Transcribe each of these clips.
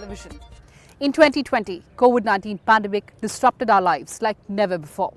television. In 2020, COVID-19 pandemic disrupted our lives like never before.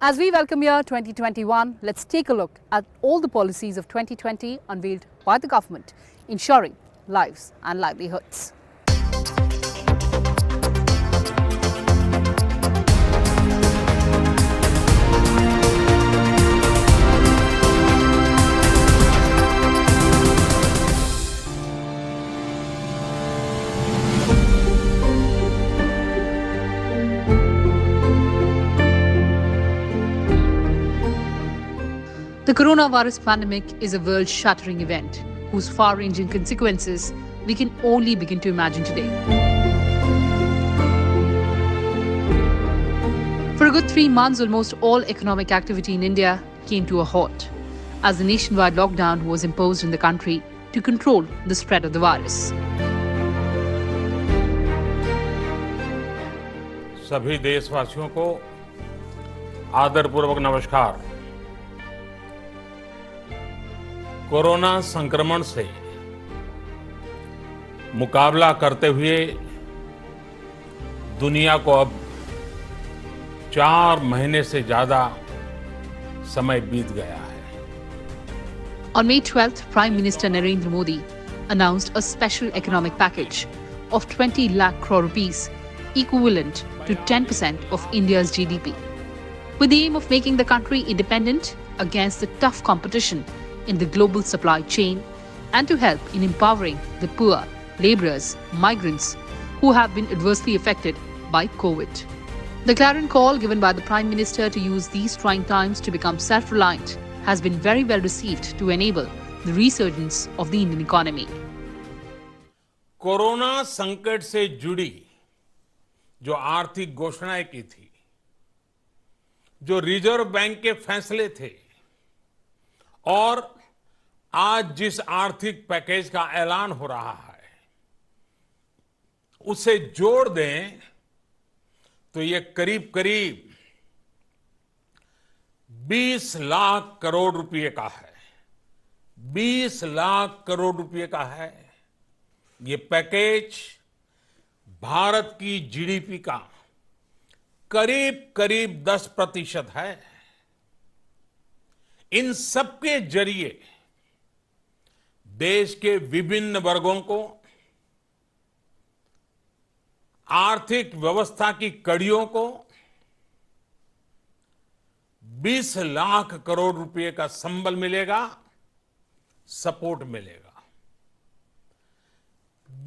As we welcome year 2021, let's take a look at all the policies of 2020 unveiled by the government, ensuring lives and livelihoods. The coronavirus pandemic is a world-shattering event whose far-ranging consequences we can only begin to imagine today. For a good 3 months, almost all economic activity in India came to a halt as the nationwide lockdown was imposed in the country to control the spread of the virus. सभी देशवासियों को आदरपूर्वक नमस्कार। Corona संक्रमण से मुकाबला करते हुए दुनिया को अब 4 महीने से ज्यादा समय बीत गया है। On May 12th, Prime Minister Narendra Modi announced a special economic package of 20 lakh crore rupees, equivalent to 10% of India's GDP, with the aim of making the country independent against the tough competition in the global supply chain and to help in empowering the poor, laborers, migrants who have been adversely affected by COVID. The clarion call given by the Prime Minister to use these trying times to become self-reliant has been very well received to enable the resurgence of the Indian economy. Corona संकट से जुड़ी जो आर्थिक घोषणाएं की थी, जो reserve bank के फैसले थे और आज जिस आर्थिक पैकेज का ऐलान हो रहा है, उसे जोड़ दें तो ये करीब करीब 20 लाख करोड़ रुपए का है। 20 लाख करोड़ रुपए का है। ये पैकेज भारत की जीडीपी का करीब करीब 10% है। इन सबके जरिए देश के विभिन्न वर्गों को आर्थिक व्यवस्था की कड़ियों को 20 लाख करोड़ रुपए का संबल मिलेगा, सपोर्ट मिलेगा।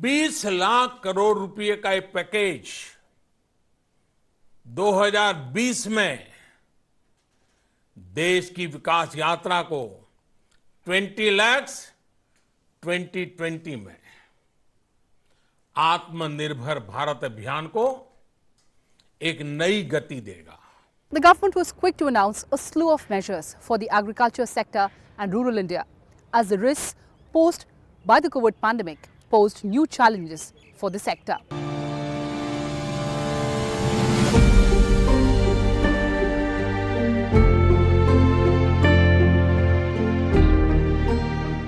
20 लाख करोड़ रुपए का एक पैकेज 2020 में देश की विकास यात्रा को 20 lakhs 2020 में आत्मनिर्भर भारत अभियान को एक नई गति देगा। The government was quick to announce a slew of measures for the agriculture sector and rural India as the risks posed by the COVID pandemic posed new challenges for the sector.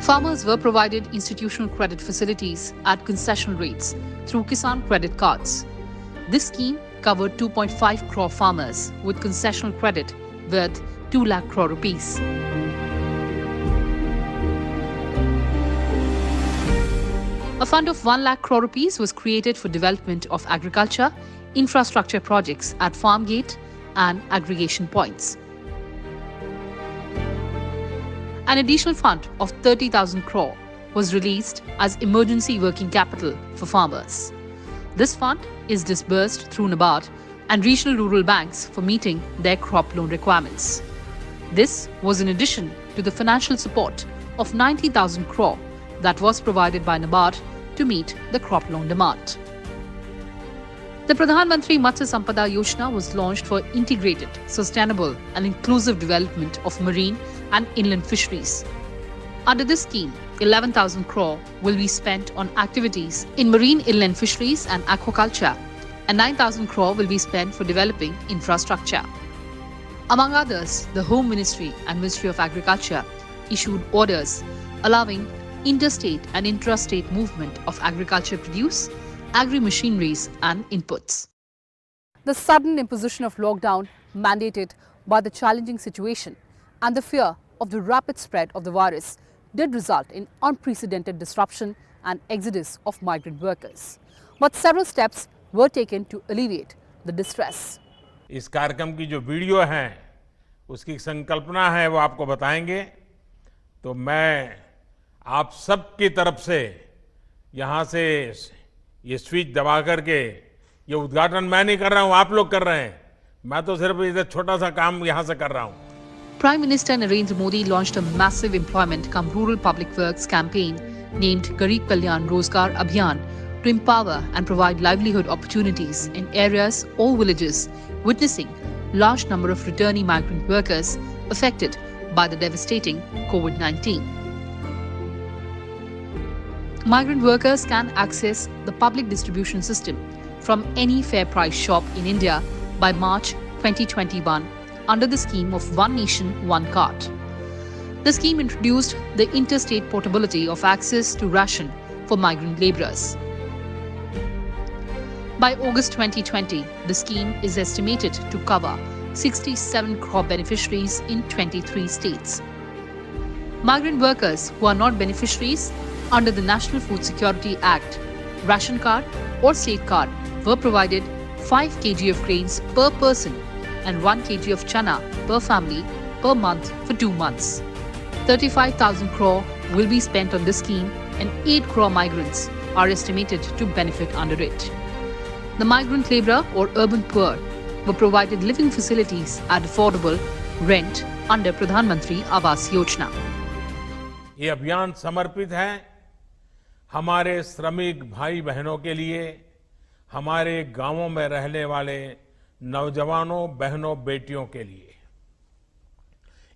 Farmers were provided institutional credit facilities at concessional rates through Kisan credit cards. This scheme covered 2.5 crore farmers with concessional credit worth 2 lakh crore rupees. A fund of 1 lakh crore rupees was created for development of agriculture, infrastructure projects at farm gate and aggregation points. An additional fund of 30,000 crore was released as emergency working capital for farmers. This fund is disbursed through NABARD and regional rural banks for meeting their crop loan requirements. This was in addition to the financial support of 90,000 crore that was provided by NABARD to meet the crop loan demand. The Pradhan Mantri Matsya Sampada Yojana was launched for integrated, sustainable and inclusive development of marine and inland fisheries. Under this scheme, 11,000 crore will be spent on activities in marine inland fisheries and aquaculture, and 9,000 crore will be spent for developing infrastructure. Among others, the Home Ministry and Ministry of Agriculture issued orders allowing interstate and intrastate movement of agriculture produce agri-machineries and inputs. The sudden imposition of lockdown mandated by the challenging situation and the fear of the rapid spread of the virus did result in unprecedented disruption and exodus of migrant workers. But several steps were taken to alleviate the distress. इस कार्यक्रम की जो video है उसकी संकल्पना है वो आपको बताएंगे। तो मैं आप सबकी तरफ से यहाँ से ये स्विच दबा करके ये उद्घाटन मैं नहीं कर रहा हूँ, आप लोग कर रहे हैं। मैं तो सिर्फ इधर छोटा सा काम यहाँ से कर रहा हूँ। Prime Minister Narendra Modi launched a massive employment cum rural public works campaign named Garib Kalyan Rozgar Abhiyan to empower and provide livelihood opportunities in areas or villages witnessing large number of returning migrant workers affected by the devastating COVID-19. Migrant workers can access the public distribution system from any fair price shop in India by March 2021 under the scheme of One Nation, One Card. The scheme introduced the interstate portability of access to ration for migrant labourers. By August 2020, the scheme is estimated to cover 67 crore beneficiaries in 23 states. Migrant workers who are not beneficiaries under the National Food Security Act, ration card or state card were provided 5 kg of grains per person and 1 kg of chana per family per month for 2 months. 35,000 crore will be spent on this scheme and 8 crore migrants are estimated to benefit under it. The migrant labourer or urban poor were provided living facilities at affordable rent under Pradhan Mantri Awas Yojana. ये अभियान समर्पित है हमारे श्रमिक भाई बहनों के लिए, हमारे गांवों में रहने वाले नौजवानों बहनों बेटियों के लिए।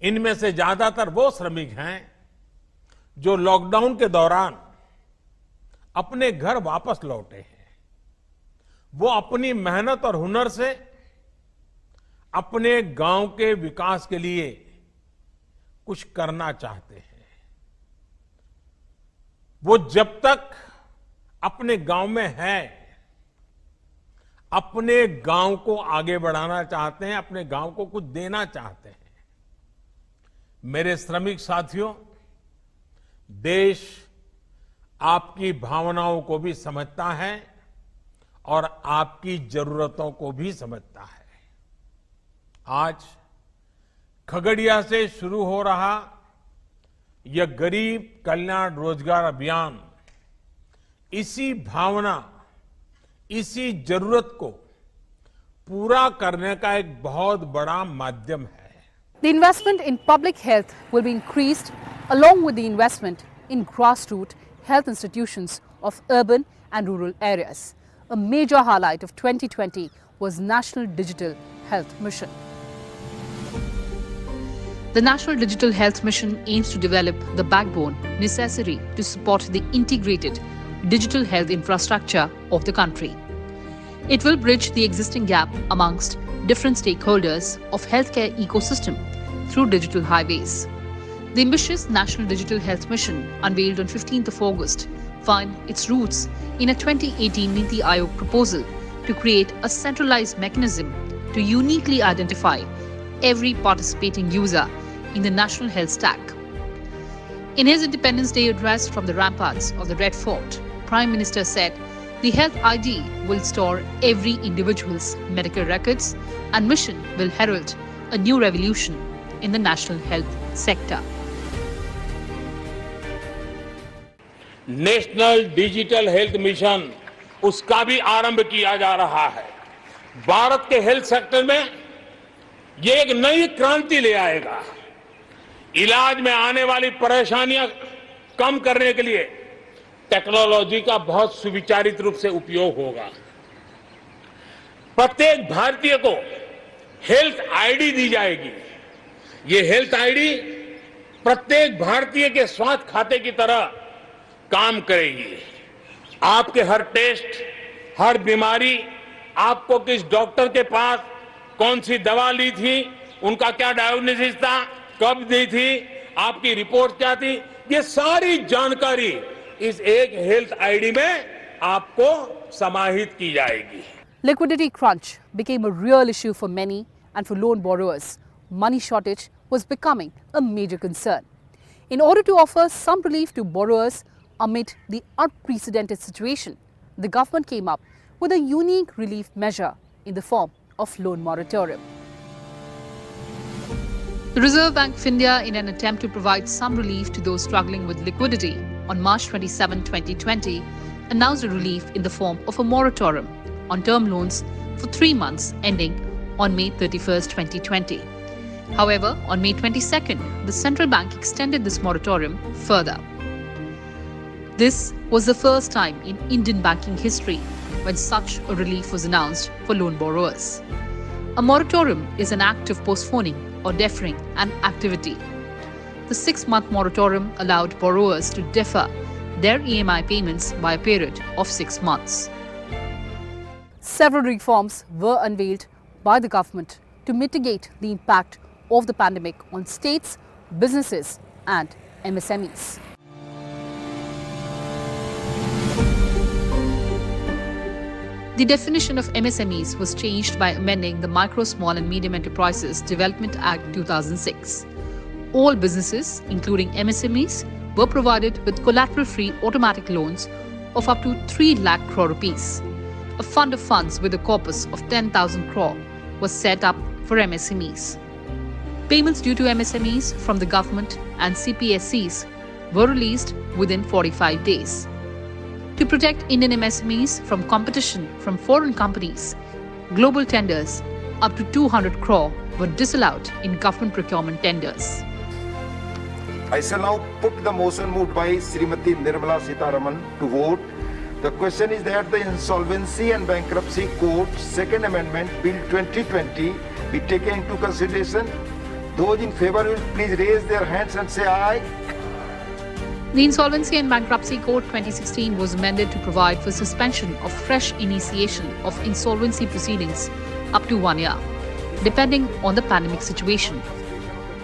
इनमें से ज्यादातर वो श्रमिक हैं जो लॉकडाउन के दौरान अपने घर वापस लौटे हैं। वो अपनी मेहनत और हुनर से अपने गांव के विकास के लिए कुछ करना चाहते हैं। वो जब तक अपने गांव में है, अपने गांव को आगे बढ़ाना चाहते हैं, अपने गांव को कुछ देना चाहते हैं। मेरे श्रमिक साथियों, देश आपकी भावनाओं को भी समझता है और आपकी जरूरतों को भी समझता है। आज खगड़िया से शुरू हो रहा यह गरीब कल्याण रोजगार अभियान इसी भावना, इसी जरूरत को पूरा करने का एक बहुत बड़ा माध्यम है। The investment in public health will be increased along with the investment in grassroots health institutions of urban and rural areas. A major highlight of 2020 was National Digital Health Mission. The National Digital Health Mission aims to develop the backbone necessary to support the integrated digital health infrastructure of the country. It will bridge the existing gap amongst different stakeholders of healthcare ecosystem through digital highways. The ambitious National Digital Health Mission, unveiled on 15th of August, find its roots in a 2018 Niti Aayog proposal to create a centralized mechanism to uniquely identify every participating user in the national health stack. In his Independence Day address from the ramparts of the Red Fort, Prime Minister said the Health ID will store every individual's medical records and mission will herald a new revolution in the national health sector. National digital health mission उसका भी आरंभ किया जा रहा है। भारत के health sector में ये एक नई क्रांति ले आएगा। इलाज में आने वाली परेशानियां कम करने के लिए टेक्नोलॉजी का बहुत सुविचारित रूप से उपयोग होगा। प्रत्येक भारतीय को हेल्थ आईडी दी जाएगी। ये हेल्थ आईडी प्रत्येक भारतीय के स्वास्थ्य खाते की तरह काम करेगी। आपके हर टेस्ट, हर बीमारी, आपको किस डॉक्टर के पास कौन सी दवा ली थी, उनका क्या डायग्नोसिस था, कब दी थी, आपकी रिपोर्ट क्या थी, ये सारी जानकारी इस एक हेल्थ आईडी में आपको समाहित की जाएगी। Liquidity crunch became a real issue for many, and for loan borrowers, money shortage was becoming a major concern. In order to offer some relief to borrowers amid the unprecedented situation, the government came up with a unique relief measure in the form of loan moratorium. The Reserve Bank of India, in an attempt to provide some relief to those struggling with liquidity, on March 27, 2020, announced a relief in the form of a moratorium on term loans for 3 months ending on May 31, 2020. However, on May 22nd, the central bank extended this moratorium further. This was the first time in Indian banking history when such a relief was announced for loan borrowers. A moratorium is an act of postponing or deferring an activity. The 6-month moratorium allowed borrowers to defer their EMI payments by a period of 6 months. Several reforms were unveiled by the government to mitigate the impact of the pandemic on states, businesses and MSMEs. The definition of MSMEs was changed by amending the Micro, Small and Medium Enterprises Development Act 2006. All businesses, including MSMEs, were provided with collateral-free automatic loans of up to 3 lakh crore rupees. A fund of funds with a corpus of 10,000 crore was set up for MSMEs. Payments due to MSMEs from the government and CPSCs were released within 45 days. To protect Indian MSMEs from competition from foreign companies, global tenders up to 200 crore were disallowed in government procurement tenders. I shall now put the motion moved by Srimati Nirmala Sitharaman to vote. The question is that the Insolvency and Bankruptcy Code Second Amendment Bill 2020 be taken into consideration. Those in favor will please raise their hands and say aye. The Insolvency and Bankruptcy Code 2016 was amended to provide for suspension of fresh initiation of insolvency proceedings up to 1 year, depending on the pandemic situation.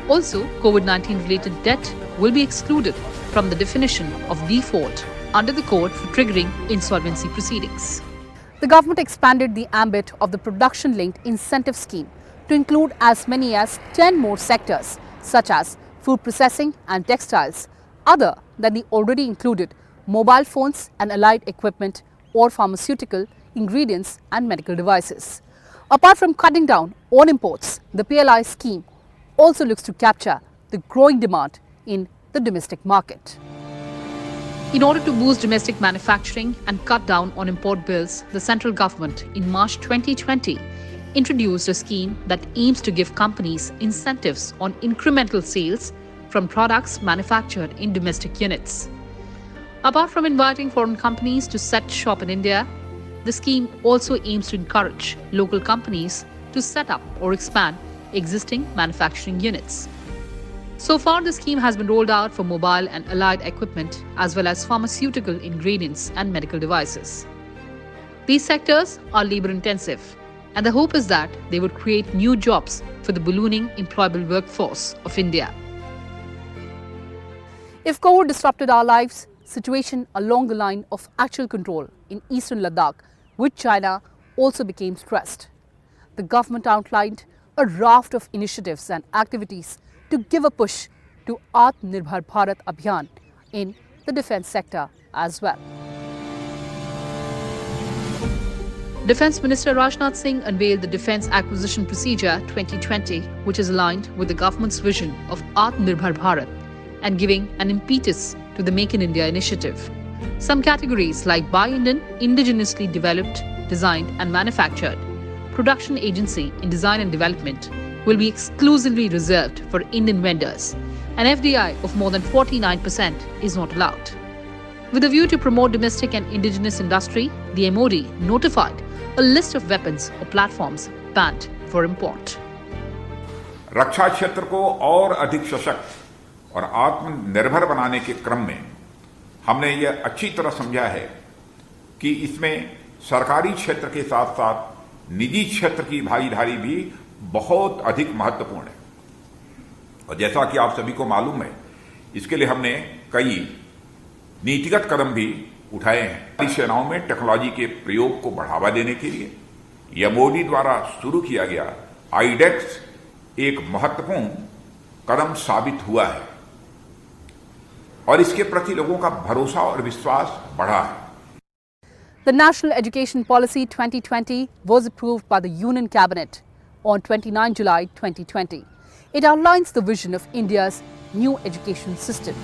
Also, COVID-19 related debt will be excluded from the definition of default under the code for triggering insolvency proceedings. The government expanded the ambit of the production-linked incentive scheme to include as many as 10 more sectors, such as food processing and textiles, other than the already included mobile phones and allied equipment or pharmaceutical ingredients and medical devices. Apart from cutting down on imports, the PLI scheme also looks to capture the growing demand in the domestic market. In order to boost domestic manufacturing and cut down on import bills, the central government in March 2020 introduced a scheme that aims to give companies incentives on incremental sales from products manufactured in domestic units. Apart from inviting foreign companies to set shop in India, the scheme also aims to encourage local companies to set up or expand existing manufacturing units. So far, the scheme has been rolled out for mobile and allied equipment as well as pharmaceutical ingredients and medical devices. These sectors are labor-intensive, and the hope is that they would create new jobs for the ballooning employable workforce of India. If COVID disrupted our lives, situation along the line of actual control in eastern Ladakh with China also became stressed. The government outlined a raft of initiatives and activities to give a push to Atmanirbhar Bharat Abhiyan in the defence sector as well. Defence Minister Rajnath Singh unveiled the Defence Acquisition Procedure 2020, which is aligned with the government's vision of Atmanirbhar Bharat and giving an impetus to the Make in India initiative. Some categories like Buy Indian, indigenously developed, designed and manufactured, production agency in design and development will be exclusively reserved for Indian vendors. An FDI of more than 49% is not allowed. With a view to promote domestic and indigenous industry, the MOD notified a list of weapons or platforms banned for import. रक्षा क्षेत्र को और अधिक सशक्त और आत्मनिर्भर बनाने के क्रम में हमने ये अच्छी तरह समझा है कि इसमें सरकारी क्षेत्र के साथ साथ निजी क्षेत्र की भागीदारी भी बहुत अधिक महत्वपूर्ण है। और जैसा कि आप सभी को मालूम है, इसके लिए हमने कई नीतिगत कदम भी उठाए हैं। हमारी सेनाओं में टेक्नोलॉजी के प्रयोग को बढ़ावा देने के लिए यह मोदी द्वारा शुरू किया गया आईडेक्स एक महत्वपूर्ण कदम साबित हुआ है और इसके प्रति लोगों का भरोसा और विश्वास बढ़ा है। The National Education Policy 2020 was approved by the Union Cabinet on 29 July 2020. It outlines the vision of India's new education system.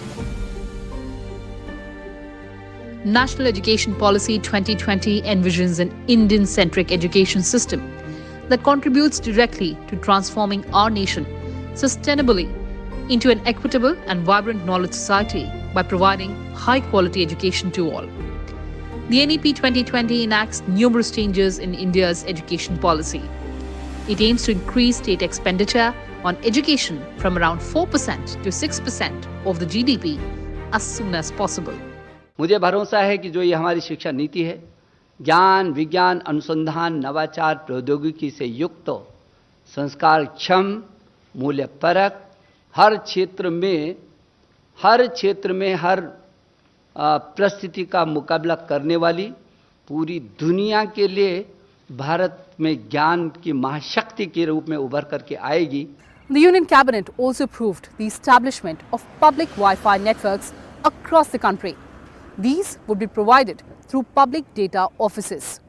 National Education Policy 2020 envisions an Indian-centric education system that contributes directly to transforming our nation sustainably into an equitable and vibrant knowledge society by providing high-quality education to all. The NEP 2020 enacts numerous changes in India's education policy. It aims to increase state expenditure on education from around 4% to 6% of the GDP as soon as possible. मुझे भरोसा है कि जो ये हमारी शिक्षा नीति है, ज्ञान, विज्ञान, अनुसंधान, नवाचार, प्रौद्योगिकी से युक्त, संस्कारक्षम, मूल्यपरक, हर क्षेत्र में हर परिस्थिति का मुकाबला करने वाली, पूरी दुनिया के लिए भारत में ज्ञान की महाशक्ति के रूप में उभर करके आएगी. The Union Cabinet also approved the establishment of public Wi-Fi networks across the country. These would be provided through public data offices.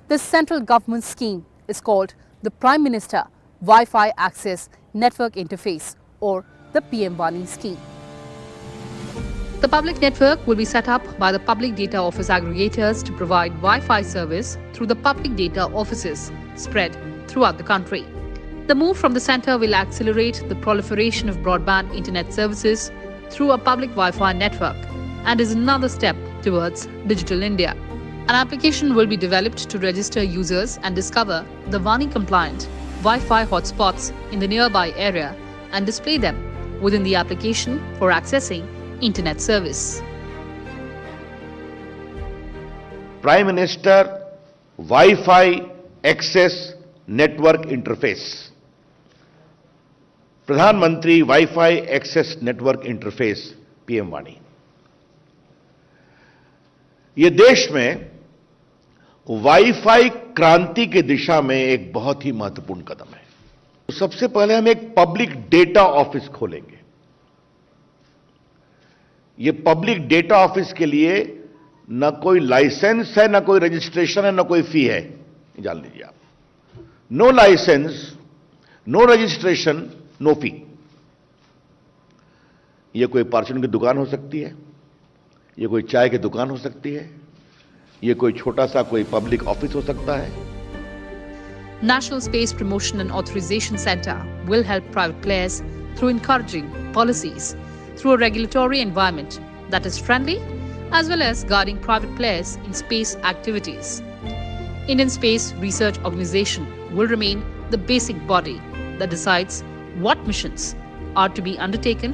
This central government scheme is called the Prime Minister Wi-Fi Access Network Interface, or the PM-WANI scheme. The public network will be set up by the public data office aggregators to provide Wi-Fi service through the public data offices spread throughout the country. The move from the centre will accelerate the proliferation of broadband internet services through a public Wi-Fi network and is another step towards Digital India. An application will be developed to register users and discover the WANI-compliant Wi-Fi hotspots in the nearby area and display them within the application for accessing internet service. Prime Minister Wi-Fi Access Network Interface. प्रधानमंत्री wifi access network interface PM-WANI. ये देश में wifi क्रांति की दिशा में एक बहुत ही महत्वपूर्ण कदम है. तो सबसे पहले हम एक पब्लिक डेटा ऑफिस खोलेंगे. ये पब्लिक डेटा ऑफिस के लिए न कोई लाइसेंस है, न कोई रजिस्ट्रेशन है, न कोई फी है. जान लीजिए आप. No licence, no registration, no fee. यह कोई परचून की दुकान हो सकती है, यह कोई चाय की दुकान हो सकती है, यह कोई छोटा सा कोई पब्लिक ऑफिस हो सकता है. National Space Promotion and Authorization Centre will help private players through encouraging policies through a regulatory environment that is friendly, as well as guarding private players in space activities. Indian Space Research Organisation will remain the basic body that decides what missions are to be undertaken,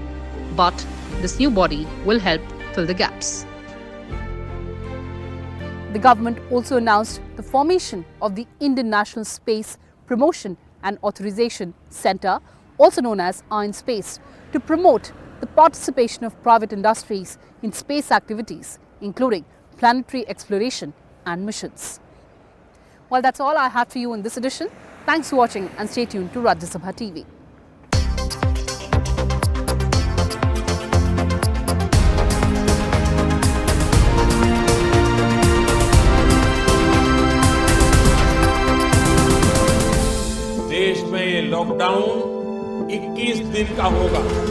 but this new body will help fill the gaps. The government also announced the formation of the Indian National Space Promotion and Authorization Centre, also known as INSpace, to promote the participation of private industries in space activities, including planetary exploration and missions. Well, that's all I have for you in this edition. Thanks for watching and stay tuned to Rajya Sabha TV. देश में ये lockdown 21 दिन का होगा.